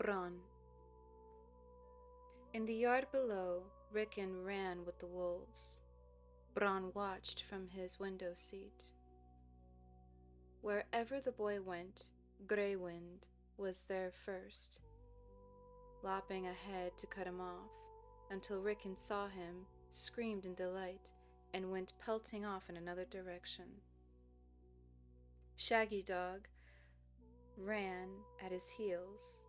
Bran. In the yard below, Rickon ran with the wolves. Bran watched from his window seat. Wherever the boy went, Greywind was there first, lopping ahead to cut him off, until Rickon saw him, screamed in delight, and went pelting off in another direction. Shaggy Dog ran at his heels,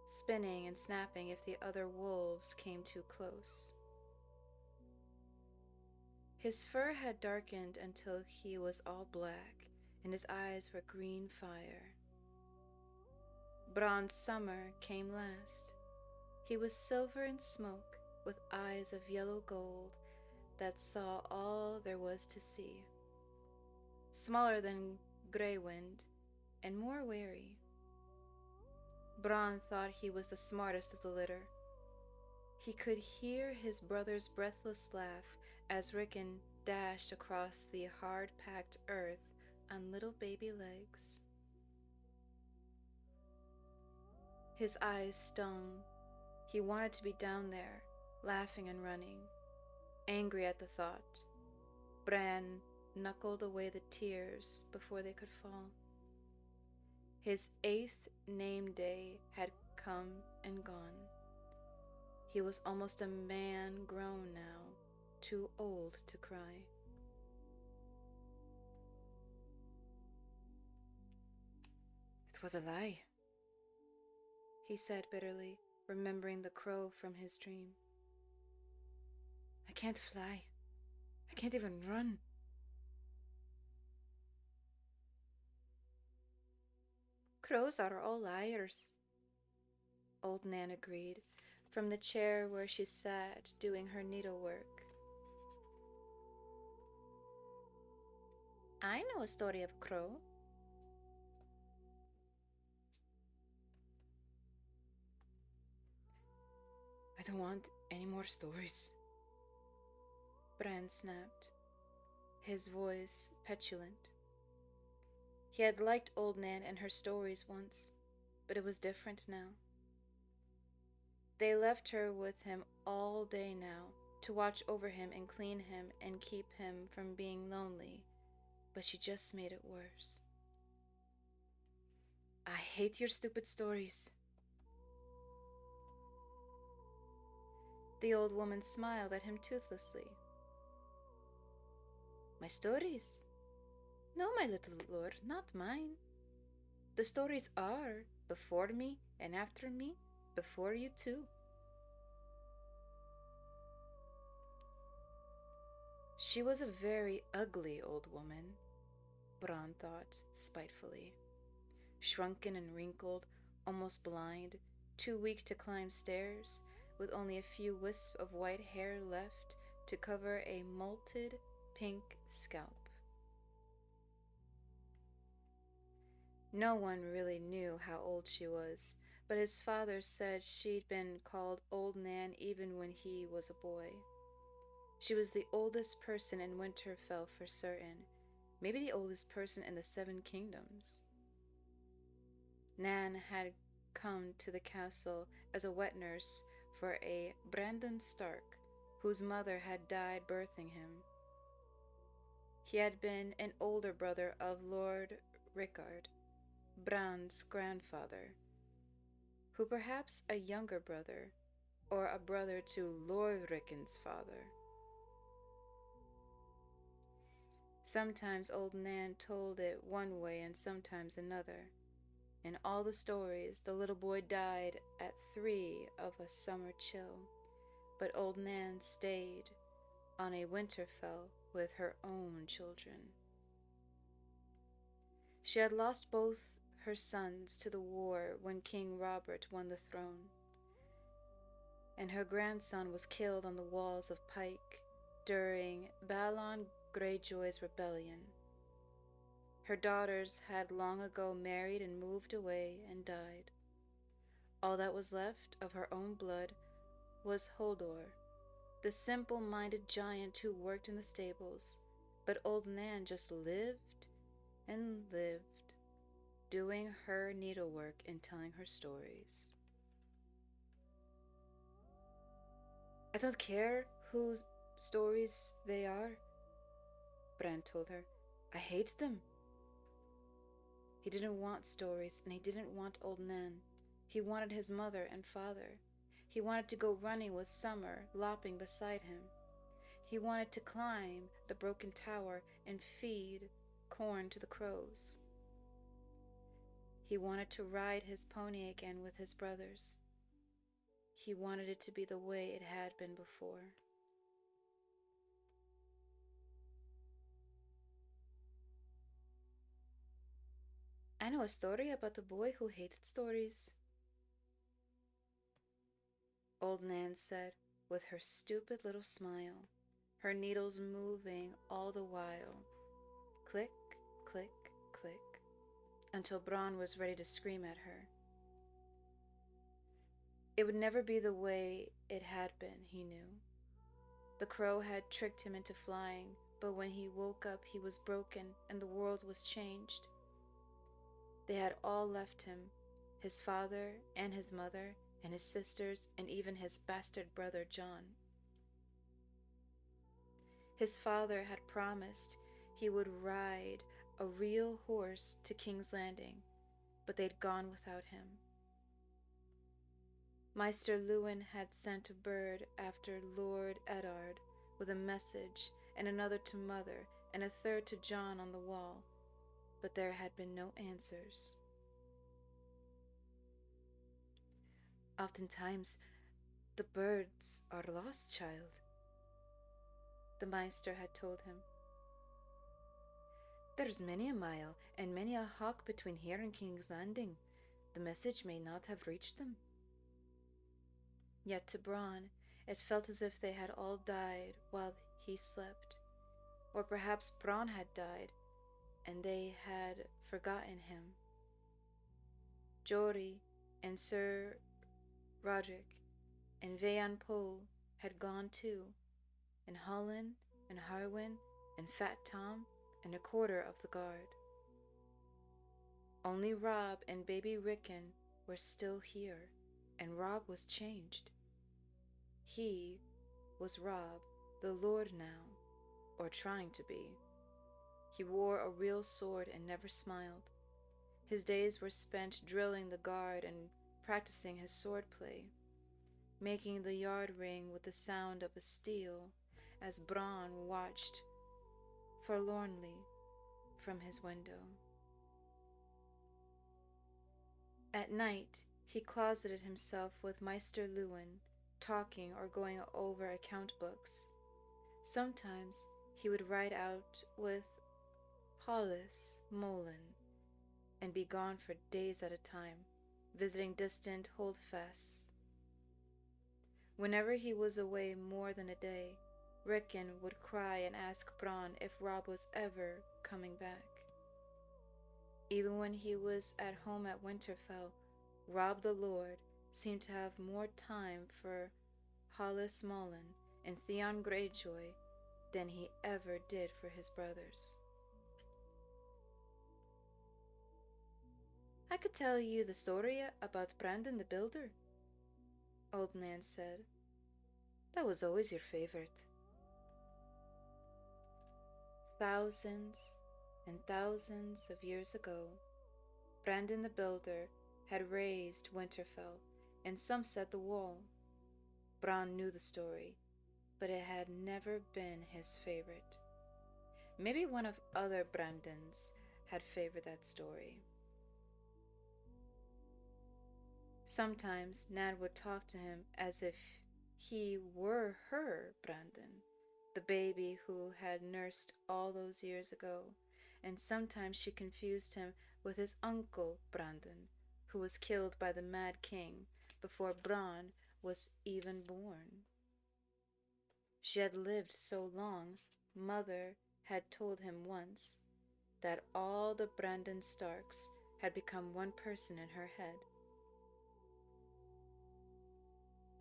spinning and snapping if the other wolves came too close. His fur had darkened until he was all black, and his eyes were green fire. Bran's summer came last. He was silver in smoke, with eyes of yellow gold that saw all there was to see. Smaller than Greywind, and more wary. Bran thought he was the smartest of the litter. He could hear his brother's breathless laugh as Rickon dashed across the hard-packed earth on little baby legs. His eyes stung. He wanted to be down there, laughing and running, angry at the thought. Bran knuckled away the tears before they could fall. His 8th name day had come and gone. He was almost a man grown now, too old to cry. It was a lie, he said bitterly, remembering the crow from his dream. I can't fly. I can't even run. Crows are all liars, Old Nan agreed, from the chair where she sat doing her needlework. I know a story of a crow. I don't want any more stories, Bran snapped, his voice petulant. He had liked Old Nan and her stories once, but it was different now. They left her with him all day now, to watch over him and clean him and keep him from being lonely, but she just made it worse. I hate your stupid stories. The old woman smiled at him toothlessly. My stories? No, my little lord, not mine. The stories are before me and after me, before you too. She was a very ugly old woman, Bran thought spitefully. Shrunken and wrinkled, almost blind, too weak to climb stairs, with only a few wisps of white hair left to cover a molted pink scalp. No one really knew how old she was, but his father said she'd been called Old Nan even when he was a boy. She was the oldest person in Winterfell for certain, maybe the oldest person in the 7 kingdoms. Nan had come to the castle as a wet nurse for a Brandon Stark, whose mother had died birthing him. He had been an older brother of Lord Rickard, Bran's grandfather, who perhaps a younger brother, or a brother to Lord Rickon's father. Sometimes Old Nan told it one way and sometimes another. In all the stories, the little boy died at 3 of a summer chill, but Old Nan stayed on a Winterfell with her own children. She had lost both her sons to the war when King Robert won the throne, and her grandson was killed on the walls of Pike during Balon Greyjoy's rebellion. Her daughters had long ago married and moved away and died. All that was left of her own blood was 𝘠𝘓𝘳, the simple-minded giant who worked in the stables, but Old Nan just lived and lived, doing her needlework and telling her stories. I don't care whose stories they are, Bran told her. I hate them. He didn't want stories, and he didn't want old Nan. He wanted his mother and father. He wanted to go running with Summer lopping beside him. He wanted to climb the broken tower and feed corn to the crows. He wanted to ride his pony again with his brothers. He wanted it to be the way it had been before. I know a story about a boy who hated stories, Old Nan said with her stupid little smile, her needles moving all the while. Click, click, click, until Bran was ready to scream at her. It would never be the way it had been, he knew. The crow had tricked him into flying, but when he woke up he was broken and the world was changed. They had all left him, his father and his mother and his sisters and even his bastard brother Jon. His father had promised he would ride a real horse to King's Landing, but they'd gone without him. 𝘕𝘓𝘁𝘓 had sent a bird after Lord Eddard with a message, and another to Mother, and a third to Jon on the wall, but there had been no answers. Oftentimes, the birds are lost, child, the Maester had told him. There's many a mile and many a hawk between here and King's Landing. The message may not have reached them. Yet to Bran, it felt as if they had all died while he slept. Or perhaps Bran had died, and they had forgotten him. Jory and Sir Roderick and Vean Poe had gone too, and Holland and Harwin and Fat Tom and a quarter of the guard. Only Robb and baby Rickon were still here, and Robb was changed. He was Robb, the Lord now, or trying to be. He wore a real sword and never smiled. His days were spent drilling the guard and practicing his swordplay, making the yard ring with the sound of a steel as Bran watched forlornly from his window. At night, he closeted himself with 𝘕𝘓𝘁𝘓, talking or going over account books. Sometimes he would ride out with 𝘕𝘓𝘁𝘓 and be gone for days at a time, visiting distant holdfasts. Whenever he was away more than a day, Rickon would cry and ask Bran if Robb was ever coming back. Even when he was at home at Winterfell, Robb the Lord seemed to have more time for 𝘕𝘓𝘁𝘓 and Theon Greyjoy than he ever did for his brothers. I could tell you the story about Brandon the Builder, Old Nan said. That was always your favorite. Thousands and thousands of years ago, Brandon the Builder had raised Winterfell, and some said the wall. Bran knew the story, but it had never been his favorite. Maybe one of other Brandons had favored that story. Sometimes Nan would talk to him as if he were her Brandon, the baby who had nursed all those years ago, and sometimes she confused him with his uncle Brandon, who was killed by the Mad King before Bran was even born. She had lived so long, Mother had told him once, that all the Brandon Starks had become one person in her head.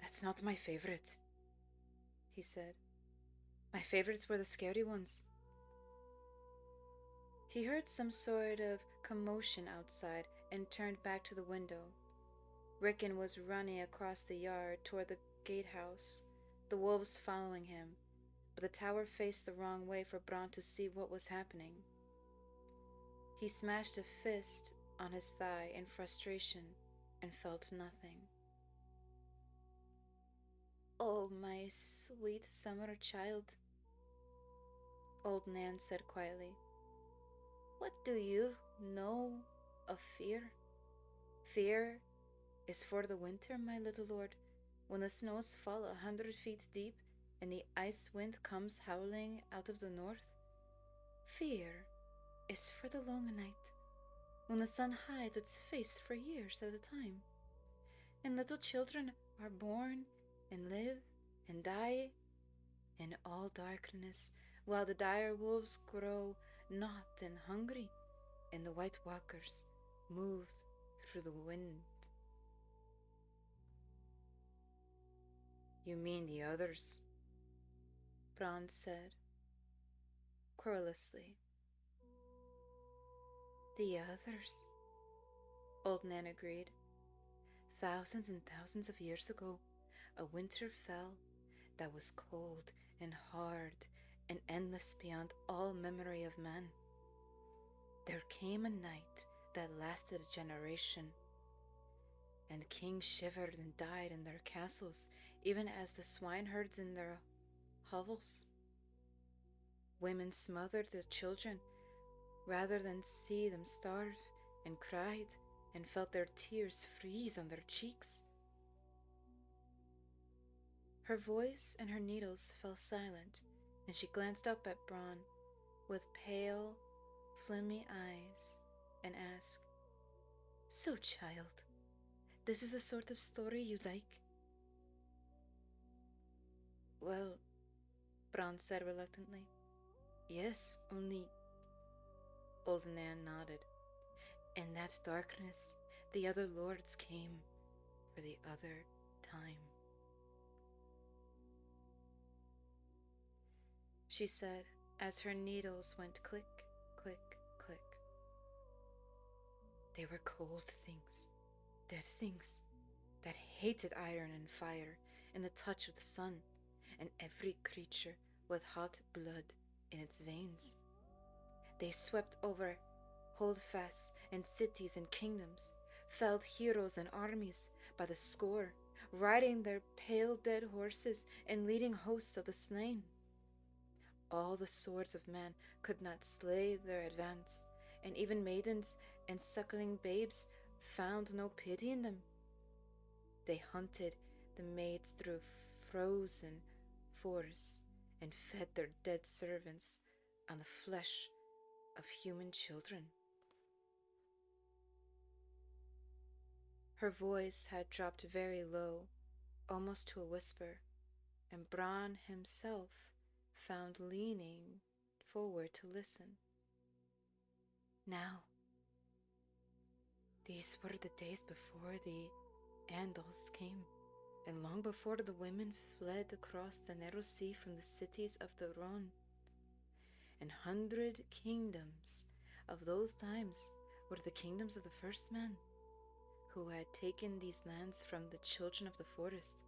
That's not my favorite, he said. My favorites were the scary ones. He heard some sort of commotion outside and turned back to the window. Rickon was running across the yard toward the gatehouse, the wolves following him, but the tower faced the wrong way for Bran to see what was happening. He smashed a fist on his thigh in frustration and felt nothing. "Oh, my sweet summer child," Old Nan said quietly, "what do you know of fear? Fear is for the winter, my little lord, when the snows fall 100 feet deep and the ice wind comes howling out of the north. Fear is for the long night, when the sun hides its face for years at a time, and little children are born and live and die in all darkness, while the dire wolves grow not and hungry, and the white walkers move through the wind." "You mean the others?" Bran said, querulously. "The others," Old Nan agreed. "Thousands and thousands of years ago, a winter fell that was cold and hard and endless beyond all memory of man. There came a night that lasted a generation, and kings shivered and died in their castles, even as the swineherds in their hovels. Women smothered their children rather than see them starve, and cried and felt their tears freeze on their cheeks." Her voice and her needles fell silent, and she glanced up at Bran with pale, filmy eyes and asked, "So, child, this is the sort of story you like?" "Well," Bran said reluctantly, "yes, only—" Old Nan nodded. "In that darkness, the other lords came for the other time," she said as her needles went click, click, click. "They were cold things, dead things that hated iron and fire and the touch of the sun, and every creature with hot blood in its veins. They swept over holdfasts and cities and kingdoms, felled heroes and armies by the score, riding their pale dead horses and leading hosts of the slain. All the swords of man could not slay their advance, and even maidens and suckling babes found no pity in them. They hunted the maids through frozen forests and fed their dead servants on the flesh of human children." Her voice had dropped very low, almost to a whisper, and Bran himself found leaning forward to listen. "Now, these were the days before the Andals came, and long before the women fled across the narrow sea from the cities of the Rhone. And 100 kingdoms of those times were the kingdoms of the first men, who had taken these lands from the children of the forest.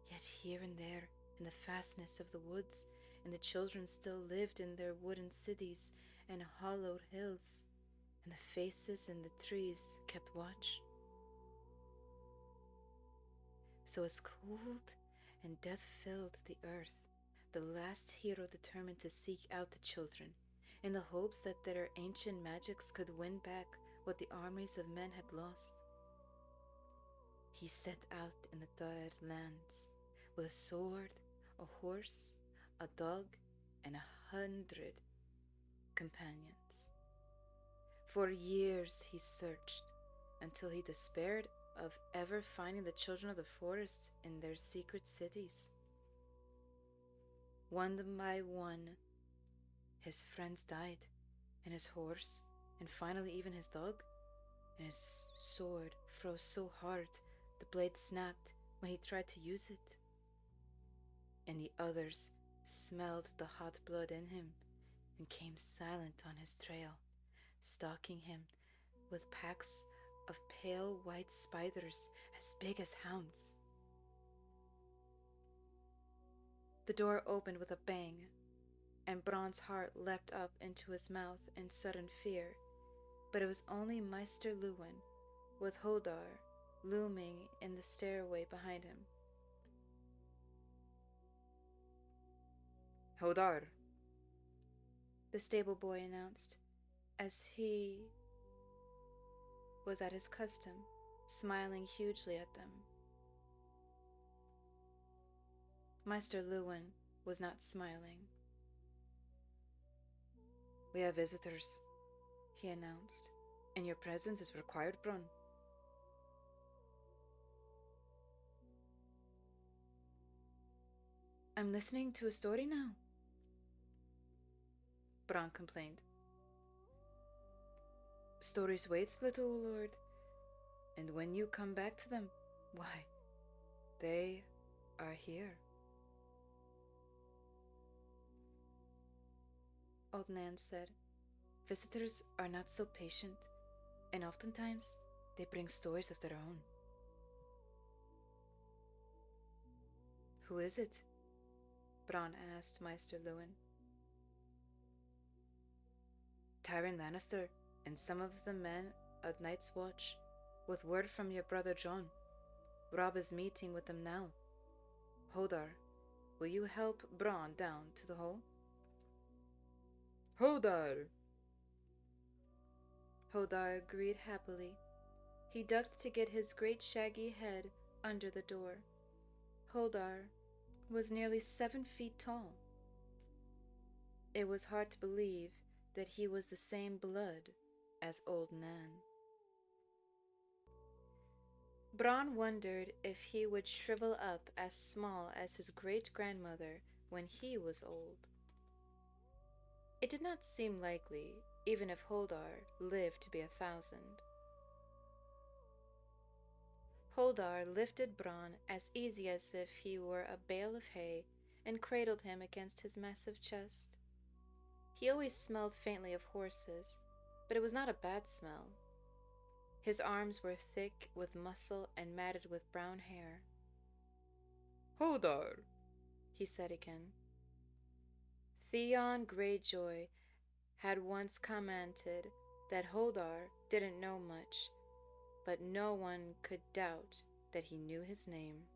Yet here and there, in the fastness of the woods, and the children still lived in their wooden cities and hollowed hills, and the faces in the trees kept watch. So as cold and death filled the earth, the last hero determined to seek out the children, in the hopes that their ancient magics could win back what the armies of men had lost. He set out in the dead lands with a sword, a horse, a dog, and 100 companions. For years he searched, until he despaired of ever finding the children of the forest in their secret cities. One by one, his friends died, and his horse, and finally even his dog, and his sword froze so hard the blade snapped when he tried to use it. And the others smelled the hot blood in him and came silent on his trail, stalking him with packs of pale white spiders as big as hounds. The door opened with a bang, and Bran's heart leapt up into his mouth in sudden fear, but it was only Meister Lewin, with 𝘠𝘓𝘪 looming in the stairway behind him. 𝘠𝘠𝘪, the stable boy announced, as he was at his custom, smiling hugely at them. Meister Lewin was not smiling. We have visitors, he announced, and your presence is required, Bran. I'm listening to a story now, Bran complained. Stories wait, little lord, and when you come back to them, why, they are here. Old Nan said. Visitors are not so patient, and oftentimes they bring stories of their own. Who is it? Bran asked Meister Lewin. Tywin Lannister and some of the men at Night's Watch, with word from your brother Jon. Robb is meeting with them now. 𝘠𝘠𝘪, will you help Bran down to the hole? 𝘠𝘠𝘪. 𝘠𝘠𝘪 agreed happily. He ducked to get his great shaggy head under the door. 𝘠𝘠𝘪 was nearly 7 feet tall. It was hard to believe that he was the same blood as Old Nan. Bran wondered if he would shrivel up as small as his great-grandmother when he was old. It did not seem likely, even if 𝘠𝘠𝘪 lived to be 1,000. 𝘠𝘠𝘪 lifted Bran as easy as if he were a bale of hay and cradled him against his massive chest. He always smelled faintly of horses, but it was not a bad smell. His arms were thick with muscle and matted with brown hair. 𝘠𝘠𝘪, he said again. Theon Greyjoy had once commented that 𝘠𝘠𝘪 didn't know much, but no one could doubt that he knew his name.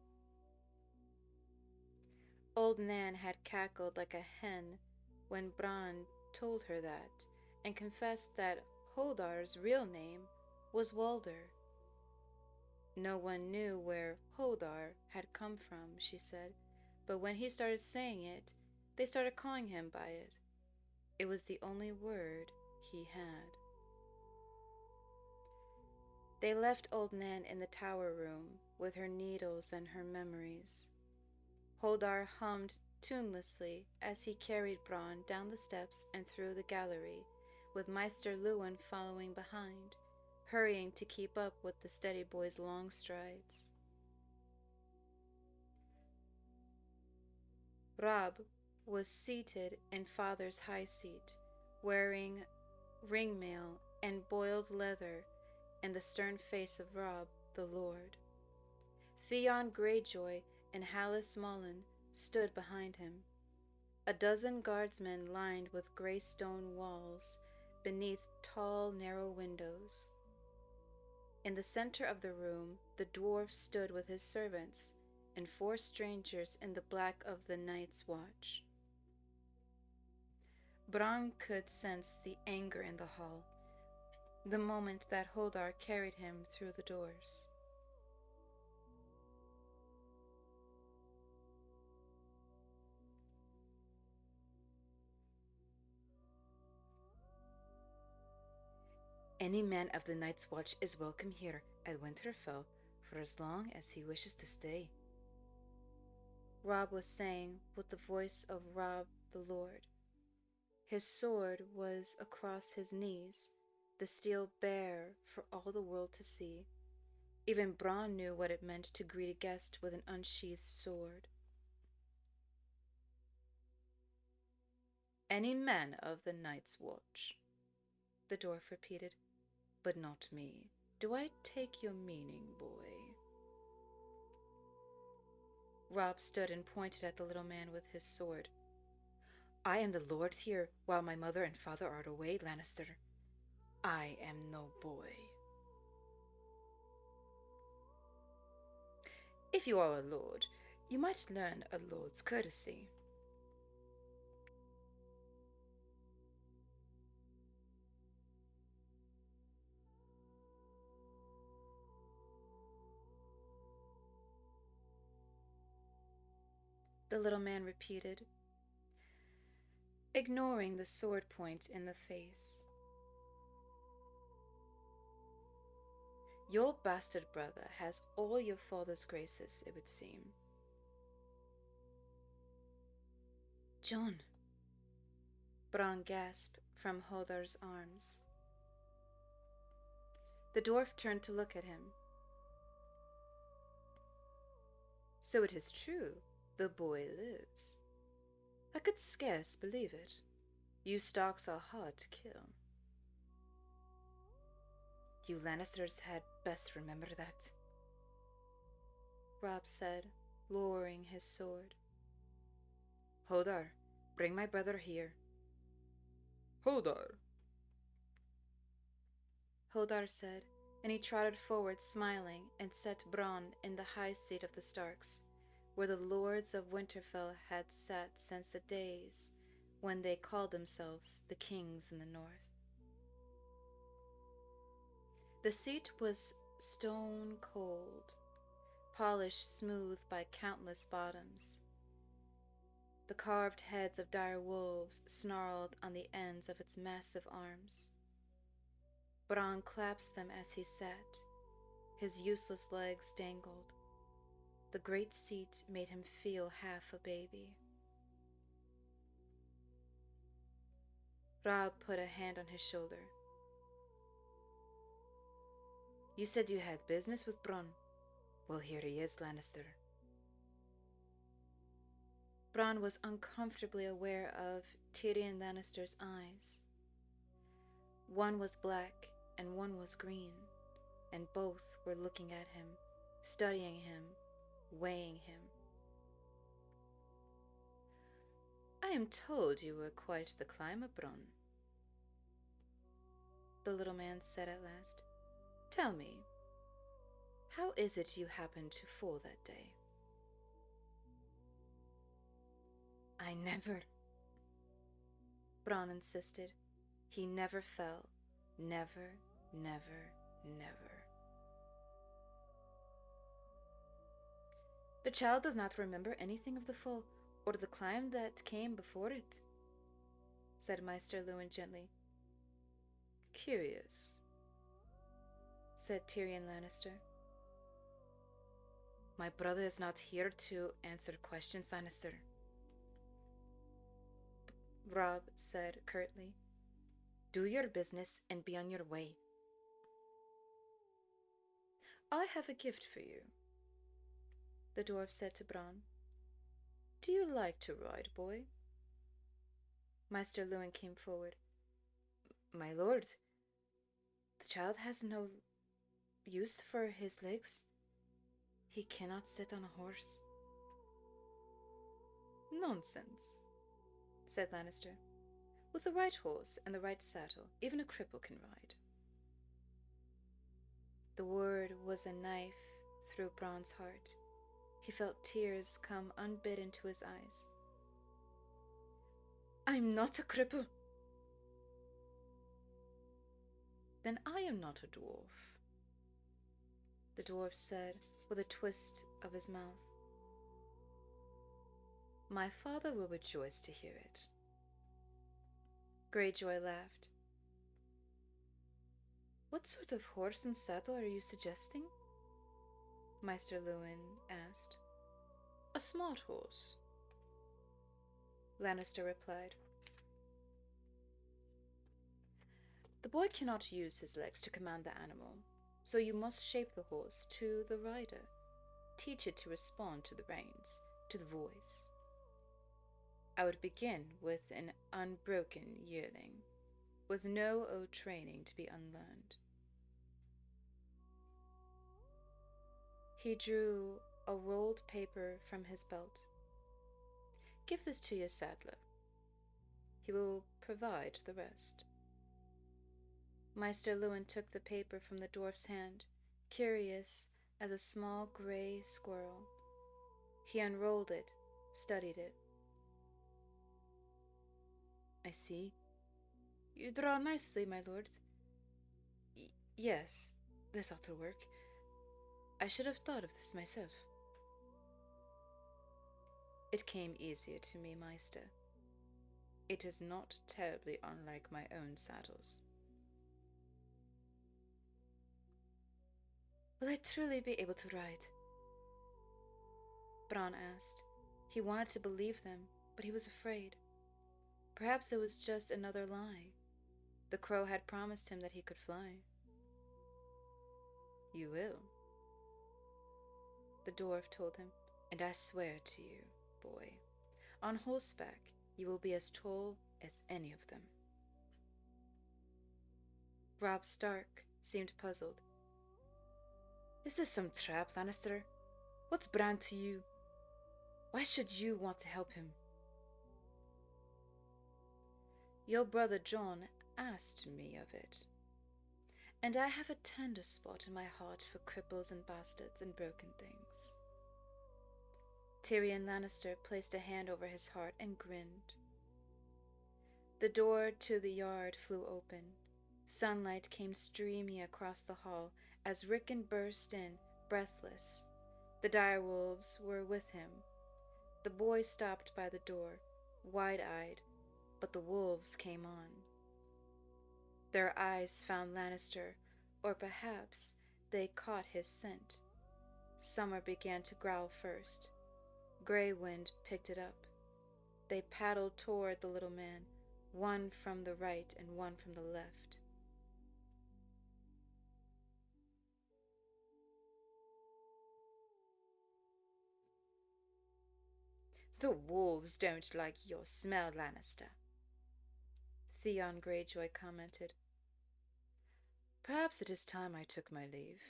Old Nan had cackled like a hen when Bran told her that, and confessed that 𝘠𝘠𝘪's real name was 𝘕𝑓aldr. No one knew where 𝘠𝘠𝘪 had come from, she said, but when he started saying it, they started calling him by it. It was the only word he had. They left Old Nan in the tower room with her needles and her memories. 𝘠𝘠𝘪 hummed tunelessly as he carried Bran down the steps and through the gallery, with Meister Lewin following behind, hurrying to keep up with the steady boy's long strides. Robb was seated in Father's high seat, wearing ringmail and boiled leather, and the stern face of Robb the Lord. Theon Greyjoy and 𝘉𝑙𝑎𝑖𝑠 Mullen stood behind him. A dozen guardsmen lined with gray stone walls beneath tall, narrow windows. In the center of the room, the dwarf stood with his servants and 4 strangers in the black of the Night's Watch. Bran could sense the anger in the hall the moment that 𝘠𝘠𝘪 carried him through the doors. Any man of the Night's Watch is welcome here at Winterfell for as long as he wishes to stay, Robb was saying with the voice of Robb the Lord. His sword was across his knees, the steel bare for all the world to see. Even Bran knew what it meant to greet a guest with an unsheathed sword. Any man of the night's watch, the dwarf repeated, but not me. Do I take your meaning, boy? Robb stood and pointed at the little man with his sword. I am the lord here, while my mother and father are away, Lannister. I am no boy. If you are a lord, you might learn a lord's courtesy. The little man repeated, ignoring the sword point in the face. Your bastard brother has all your father's graces, it would seem. Jon, Bran gasped from Hodor's arms. The dwarf turned to look at him. So it is true, the boy lives. I could scarce believe it. You Starks are hard to kill. You Lannisters had best remember that, Robb said, lowering his sword. Hodor, bring my brother here. Hodor said, and he trotted forward smiling and set Bran in the high seat of the Starks, where the lords of Winterfell had sat since the days when they called themselves the kings in the north. The seat was stone cold, polished smooth by countless bottoms. The carved heads of dire wolves snarled on the ends of its massive arms. Bran clasped them as he sat. His useless legs dangled. The great seat made him feel half a baby. Robb put a hand on his shoulder. You said you had business with Bran. Well, here he is, Lannister. Bran was uncomfortably aware of Tyrion Lannister's eyes. One was black and one was green, and both were looking at him, studying him, weighing him. I am told you were quite the climber, Bran, the little man said at last. Tell me, how is it you happened to fall that day? I never, Bran insisted. He never fell. Never, never, never. The child does not remember anything of the fall or the climb that came before it, said Maester Luwin gently. Curious, said Tyrion Lannister. My brother is not here to answer questions, Lannister, Robb said curtly. Do your business and be on your way. I have a gift for you, the dwarf said to Bran. Do you like to ride, boy? Maester Luwin came forward. My lord, the child has no use for his legs. He cannot sit on a horse. Nonsense, said Lannister. With the right horse and the right saddle, even a cripple can ride. The word was a knife through Bran's heart. He felt tears come unbidden to his eyes. I'm not a cripple. Then I am not a dwarf, the dwarf said with a twist of his mouth. My father will rejoice to hear it. Greyjoy laughed. What sort of horse and saddle are you suggesting? Maester Luwin asked. A smart horse, Lannister replied. The boy cannot use his legs to command the animal, so you must shape the horse to the rider, teach it to respond to the reins, to the voice. I would begin with an unbroken yearling, with no old training to be unlearned. He drew a rolled paper from his belt. Give this to your saddler. He will provide the rest. Meister Lewin took the paper from the dwarf's hand, curious as a small gray squirrel. He unrolled it, studied it. I see. You draw nicely, my lord. Yes, this ought to work. I should have thought of this myself. It came easier to me, Meister. It is not terribly unlike my own saddles. Will I truly be able to ride? Bran asked. He wanted to believe them, but he was afraid. Perhaps it was just another lie. The crow had promised him that he could fly. You will, the dwarf told him, and I swear to you, boy, on horseback you will be as tall as any of them. Robb Stark seemed puzzled. Is this some trap, Lannister? What's Bran to you? Why should you want to help him? Your brother Jon asked me of it, and I have a tender spot in my heart for cripples and bastards and broken things. Tyrion Lannister placed a hand over his heart and grinned. The door to the yard flew open. Sunlight came streaming across the hall as Rickon burst in, breathless. The direwolves were with him. The boy stopped by the door, wide-eyed, but the wolves came on. Their eyes found Lannister, or perhaps they caught his scent. Summer began to growl first. Grey Wind picked it up. They paddled toward the little man, one from the right and one from the left. The wolves don't like your smell, Lannister, Theon Greyjoy commented. Perhaps it is time I took my leave,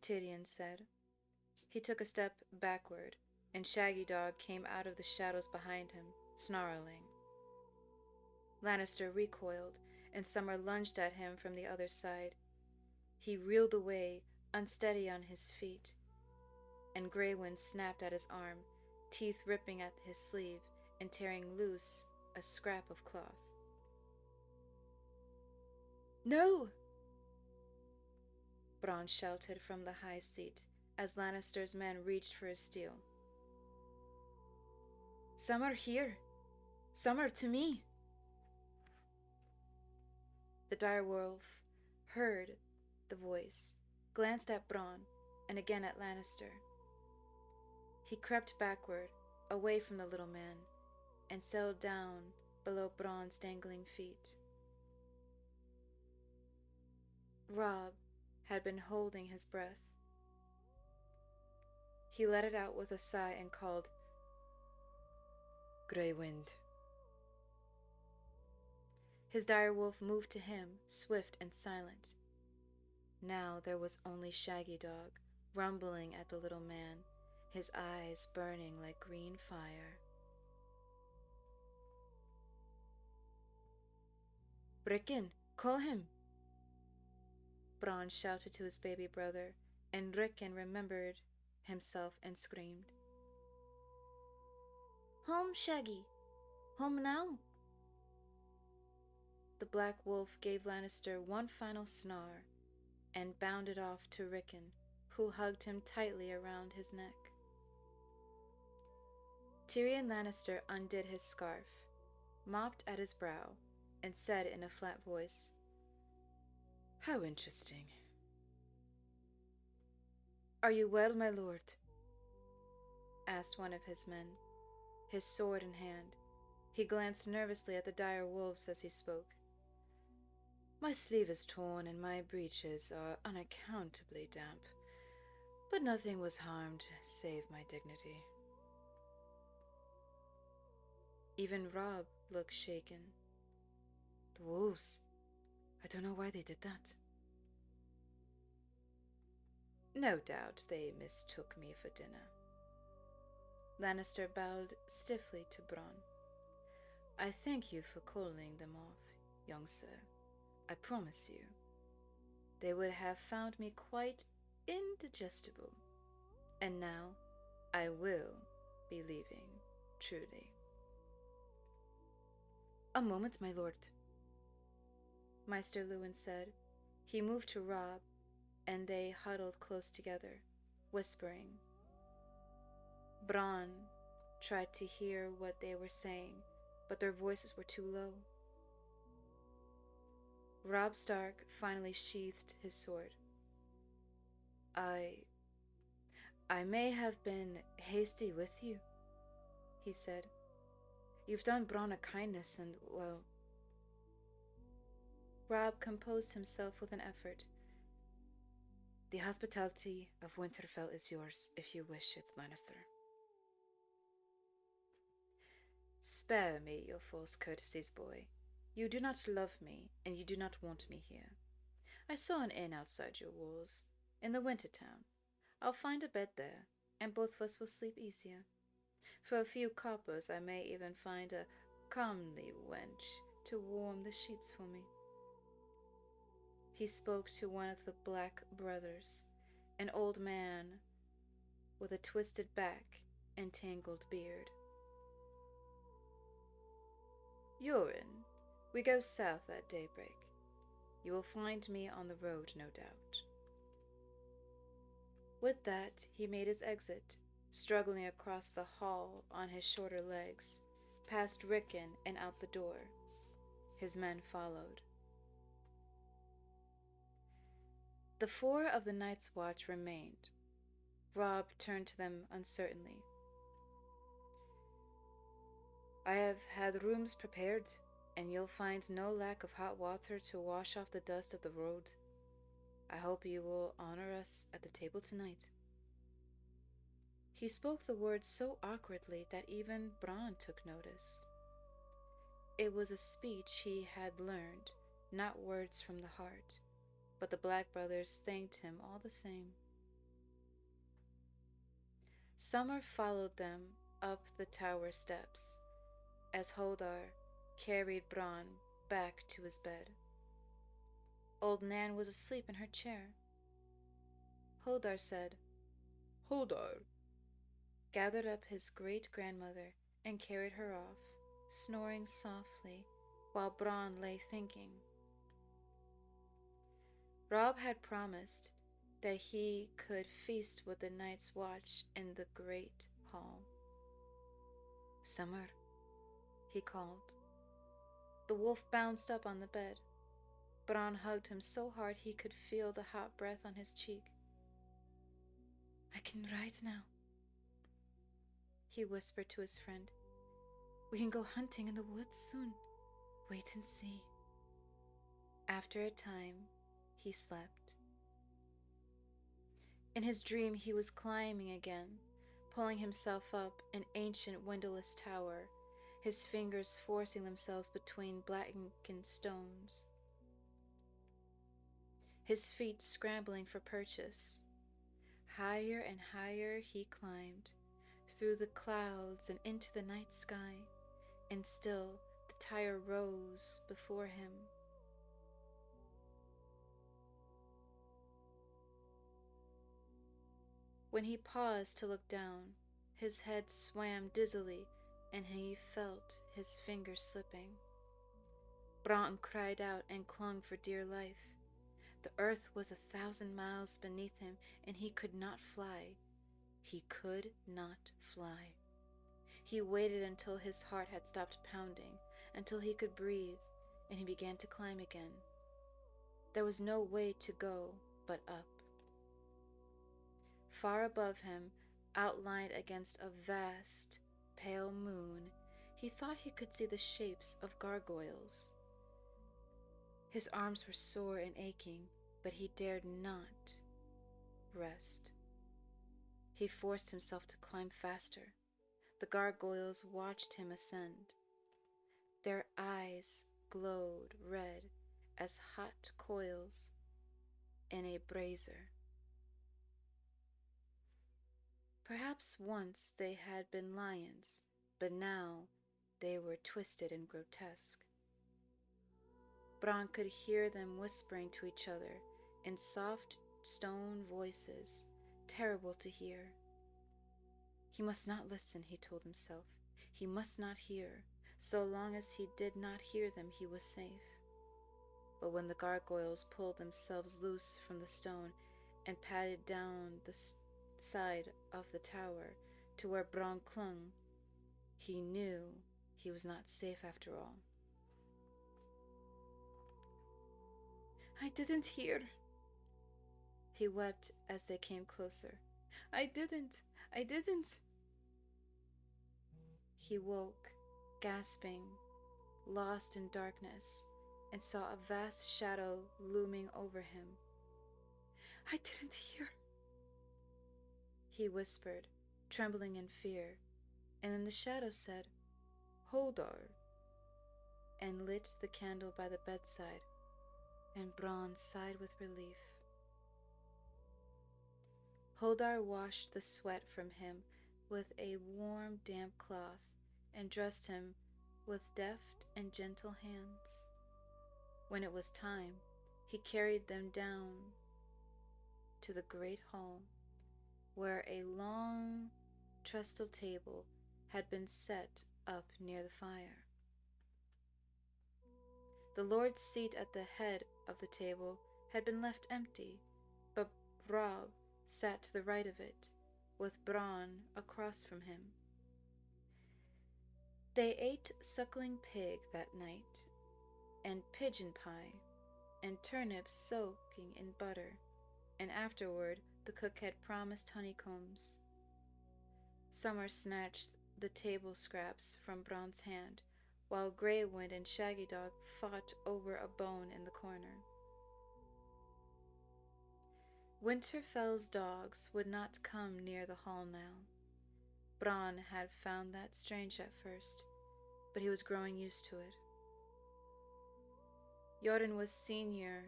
Tyrion said. He took a step backward, and Shaggy Dog came out of the shadows behind him, snarling. Lannister recoiled, and Summer lunged at him from the other side. He reeled away, unsteady on his feet, and Grey Wind snapped at his arm, teeth ripping at his sleeve and tearing loose a scrap of cloth. No! Bran shouted from the high seat as Lannister's men reached for his steel. Summer here! Summer to me! The direwolf heard the voice, glanced at Bran, and again at Lannister. He crept backward, away from the little man, and settled down below Bran's dangling feet. Robb had been holding his breath. He let it out with a sigh and called, Grey Wind. His direwolf moved to him, swift and silent. Now there was only Shaggy Dog, rumbling at the little man, his eyes burning like green fire. Rickon, call him! Bran shouted to his baby brother, and Rickon remembered himself and screamed. Home, Shaggy! Home now! The Black Wolf gave Lannister one final snarl and bounded off to Rickon, who hugged him tightly around his neck. Tyrion Lannister undid his scarf, mopped at his brow, and said in a flat voice, How interesting. Are you well, my lord? Asked one of his men, his sword in hand. He glanced nervously at the dire wolves as he spoke. My sleeve is torn and my breeches are unaccountably damp, but nothing was harmed save my dignity. Even Rob looked shaken. The wolves. I don't know why they did that. No doubt they mistook me for dinner. Lannister bowed stiffly to Bran. I thank you for calling them off, young sir. I promise you, they would have found me quite indigestible. And now I will be leaving, truly. A moment, my lord, Maester Luwin said. He moved to Rob, and they huddled close together, whispering. Bran tried to hear what they were saying, but their voices were too low. Robb Stark finally sheathed his sword. I may have been hasty with you, he said. You've done Bran a kindness and, well... Robb composed himself with an effort. The hospitality of Winterfell is yours, if you wish it, Lannister. Spare me your false courtesies, boy. You do not love me, and you do not want me here. I saw an inn outside your walls, in the winter town. I'll find a bed there, and both of us will sleep easier. For a few coppers, I may even find a comely wench to warm the sheets for me. He spoke to one of the Black brothers, an old man with a twisted back and tangled beard. Yoren, we go south at daybreak. You will find me on the road, no doubt. With that, he made his exit, struggling across the hall on his shorter legs, past Rickon and out the door. His men followed. The four of the Night's Watch remained. Robb turned to them uncertainly. I have had rooms prepared, and you'll find no lack of hot water to wash off the dust of the road. I hope you will honor us at the table tonight. He spoke the words so awkwardly that even Bran took notice. It was a speech he had learned, not words from the heart, but the Black brothers thanked him all the same. Summer followed them up the tower steps, as 𝘉𝘓 carried Bran back to his bed. Old Nan was asleep in her chair. 𝘉𝘓 said, 𝘉𝘓, gathered up his great-grandmother and carried her off, snoring softly, while Bran lay thinking. Robb had promised that he could feast with the Night's Watch in the great hall. Summer, he called. The wolf bounced up on the bed. Bran hugged him so hard he could feel the hot breath on his cheek. I can ride now, he whispered to his friend. We can go hunting in the woods soon. Wait and see. After a time, he slept. In his dream, he was climbing again, pulling himself up an ancient windowless tower, his fingers forcing themselves between blackened stones, his feet scrambling for purchase. Higher and higher he climbed, through the clouds and into the night sky, and still the tower rose before him. When he paused to look down, his head swam dizzily, and he felt his fingers slipping. Bran cried out and clung for dear life. The earth was 1,000 miles beneath him, and he could not fly. He could not fly. He waited until his heart had stopped pounding, until he could breathe, and he began to climb again. There was no way to go but up. Far above him, outlined against a vast, pale moon, he thought he could see the shapes of gargoyles. His arms were sore and aching, but he dared not rest. He forced himself to climb faster. The gargoyles watched him ascend. Their eyes glowed red as hot coals in a brazier. Perhaps once they had been lions, but now they were twisted and grotesque. Bran could hear them whispering to each other in soft stone voices, terrible to hear. He must not listen, he told himself. He must not hear. So long as he did not hear them, he was safe. But when the gargoyles pulled themselves loose from the stone and padded down the side of the tower to where Bran clung, he knew he was not safe after all. I didn't hear. He wept as they came closer. I didn't. He woke, gasping, lost in darkness, and saw a vast shadow looming over him. I didn't hear, he whispered, trembling in fear, and then the shadow said, 𝘠𝘓𝘪, and lit the candle by the bedside, and Bran sighed with relief. 𝘠𝘓𝘪 washed the sweat from him with a warm, damp cloth and dressed him with deft and gentle hands. When it was time, he carried them down to the great hall, where a long trestle table had been set up near the fire. The Lord's seat at the head of the table had been left empty, but Robb sat to the right of it, with Bran across from him. They ate suckling pig that night, and pigeon pie, and turnips soaking in butter, and afterward the cook had promised honeycombs. Summer snatched the table scraps from Bran's hand, while 𝘔𝘢𝘕 and Shaggy Dog fought over a bone in the corner. Winterfell's dogs would not come near the hall now. Bran had found that strange at first, but he was growing used to it. Jordan was senior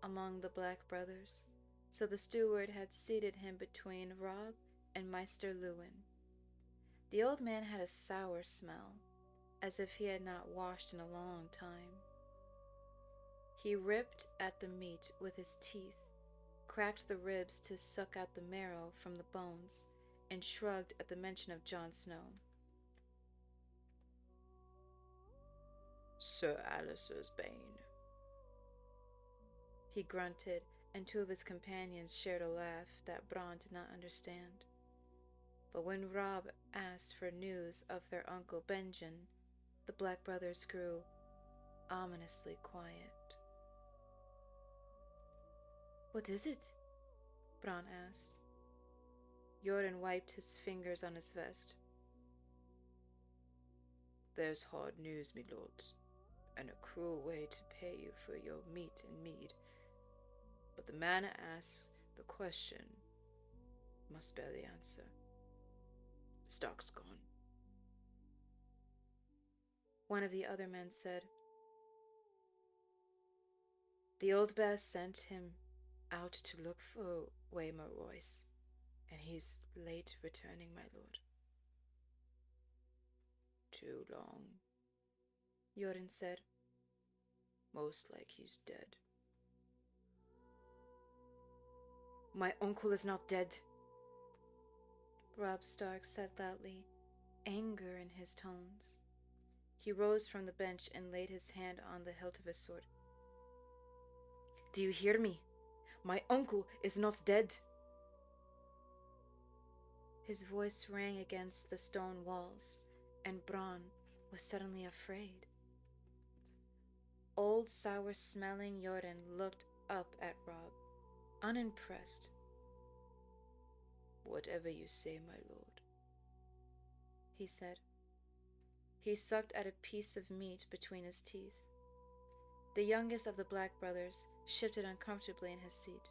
among the Black brothers, so the steward had seated him between Robb and Maester Luwin. The old man had a sour smell, as if he had not washed in a long time. He ripped at the meat with his teeth, cracked the ribs to suck out the marrow from the bones, and shrugged at the mention of Jon Snow. Sir Alistair's bane, he grunted, and two of his companions shared a laugh that Bran did not understand. But when Robb asked for news of their uncle Benjen, the Black brothers grew ominously quiet. What is it? Bran asked. Jordan wiped his fingers on his vest. There's hard news, me lords, and a cruel way to pay you for your meat and mead. But the man who asks the question must bear the answer. Stark's gone. One of the other men said, The old bear sent him out to look for Waymar Royce, and he's late returning, my lord. Too long, Jordan said. Most like he's dead. My uncle is not dead, Robb Stark said loudly, anger in his tones. He rose from the bench and laid his hand on the hilt of his sword. Do you hear me? My uncle is not dead. His voice rang against the stone walls, and Bran was suddenly afraid. Old, sour-smelling Jordan looked up at Robb, unimpressed. Whatever you say, my lord, he said. He sucked at a piece of meat between his teeth. The youngest of the Black brothers shifted uncomfortably in his seat.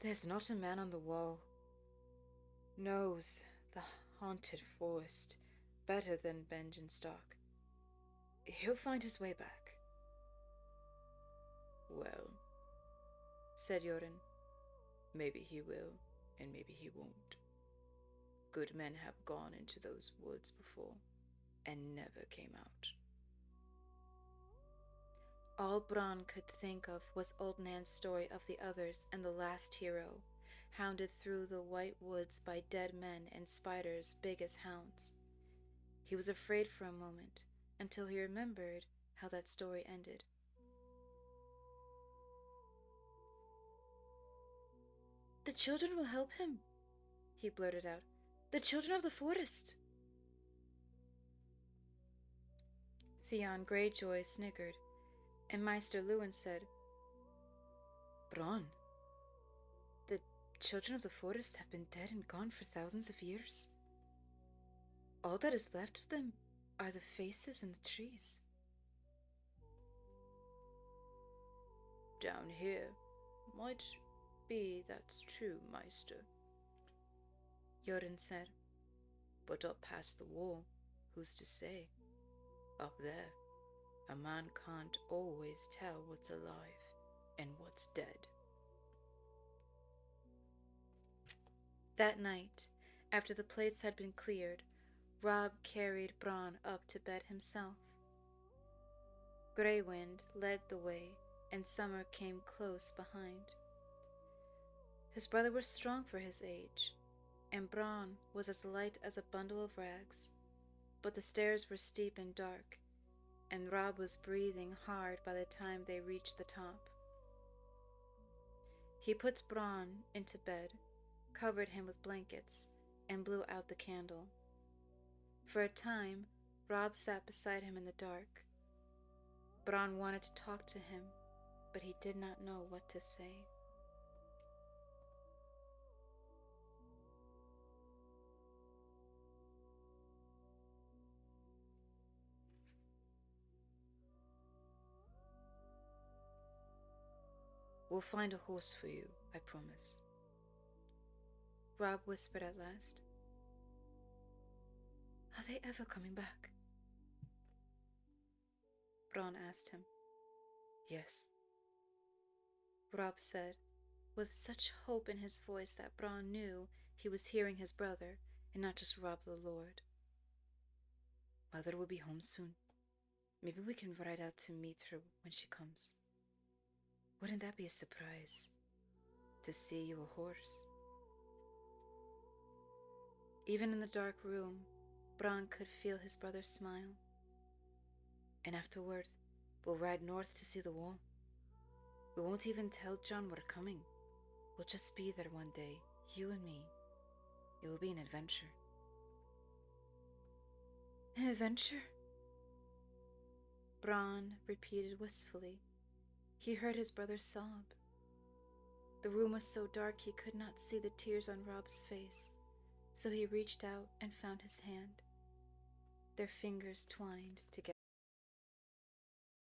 There's not a man on the wall knows the haunted forest better than 𝘕𝘠𝘠𝘠. He'll find his way back. Well, said 𝘕𝘠𝑗, maybe he will, and maybe he won't. Good men have gone into those woods before, and never came out. All Bran could think of was Old Nan's story of the others and the last hero, hounded through the white woods by dead men and spiders big as hounds. He was afraid for a moment, until he remembered how that story ended. "The children will help him," he blurted out. "The children of the forest." Theon Greyjoy sniggered, and Maester Luwin said, Bran, the children of the forest have been dead and gone for thousands of years. All that is left of them are the faces in the trees. Down here, might be that's true, Maester, 𝘕𝑗 said. But up past the wall, who's to say? Up there, a man can't always tell what's alive and what's dead. That night, after the plates had been cleared, Robb carried Bran up to bed himself. Grey Wind led the way, and Summer came close behind. His brother was strong for his age, and Bran was as light as a bundle of rags, but the stairs were steep and dark, and Robb was breathing hard by the time they reached the top. He put Bran into bed, covered him with blankets, and blew out the candle. For a time, Robb sat beside him in the dark. Bran wanted to talk to him, but he did not know what to say. We'll find a horse for you, I promise, Robb whispered at last. Are they ever coming back? Bran asked him. Yes, Robb said, with such hope in his voice that Bran knew he was hearing his brother and not just Robb the Lord. Mother will be home soon. Maybe we can ride out to meet her when she comes. Wouldn't that be a surprise, to see you a horse? Even in the dark room, Bran could feel his brother's smile. And afterward, we'll ride north to see the wall. We won't even tell Jon we're coming. We'll just be there one day, you and me. It will be an adventure. An adventure? Bran repeated wistfully. He heard his brother sob. The room was so dark he could not see the tears on Robb's face, so he reached out and found his hand. Their fingers twined together.